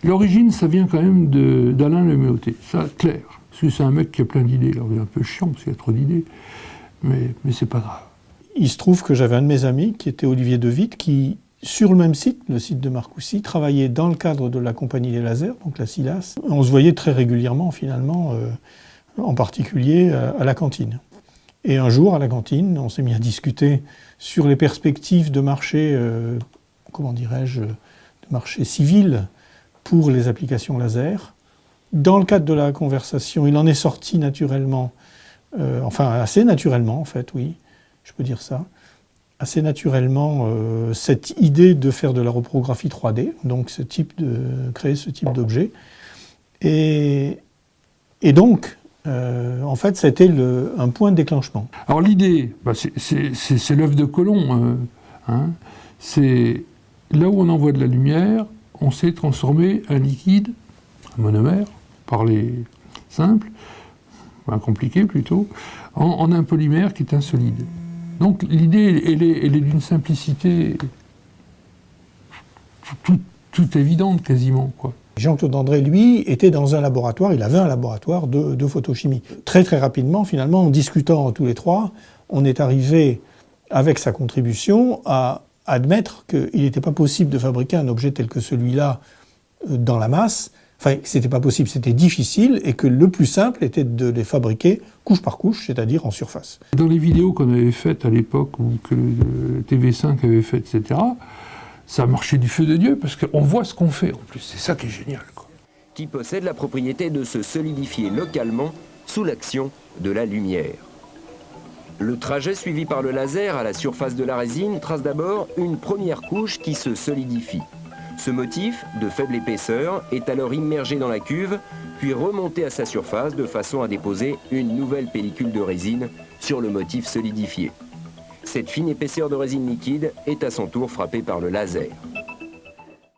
L'origine, ça vient quand même d'Alain Leméoté, ça, clair. Parce que c'est un mec qui a plein d'idées. Alors, il est un peu chiant parce qu'il y a trop d'idées, mais c'est pas grave. Il se trouve que j'avais un de mes amis qui était Olivier De Witt, qui, sur le même site, le site de Marcoussis, travaillait dans le cadre de la Compagnie des Lasers, donc la SILAS. On se voyait très régulièrement, finalement, en particulier à la cantine. Et un jour, à la cantine, on s'est mis à discuter sur les perspectives de marché, comment dirais-je, de marché civil pour les applications laser. Dans le cadre de la conversation, il en est sorti naturellement, enfin assez naturellement en fait, oui, je peux dire ça, assez naturellement cette idée de faire de la reprographie 3D, donc créer ce type d'objet. Et donc, en fait, ça a été un point de déclenchement. Alors l'idée, c'est l'œuf de Colomb. C'est là où on envoie de la lumière, on sait transformer un liquide, un monomère, parler simple, un compliqué plutôt, en un polymère qui est un solide. Donc l'idée, elle est d'une simplicité toute évidente quasiment, quoi. Jean-Claude André, lui, était dans un laboratoire, il avait un laboratoire de photochimie. Très très rapidement, finalement, en discutant tous les trois, on est arrivé, avec sa contribution, à admettre qu'il n'était pas possible de fabriquer un objet tel que celui-là dans la masse. Enfin, c'était pas possible, c'était difficile, et que le plus simple était de les fabriquer couche par couche, c'est-à-dire en surface. Dans les vidéos qu'on avait faites à l'époque, ou que le TV5 avait faites, etc., ça a marché du feu de Dieu, parce qu'on voit ce qu'on fait en plus, c'est ça qui est génial, quoi. Qui possède la propriété de se solidifier localement sous l'action de la lumière. Le trajet suivi par le laser à la surface de la résine trace d'abord une première couche qui se solidifie. Ce motif, de faible épaisseur, est alors immergé dans la cuve, puis remonté à sa surface de façon à déposer une nouvelle pellicule de résine sur le motif solidifié. Cette fine épaisseur de résine liquide est à son tour frappée par le laser.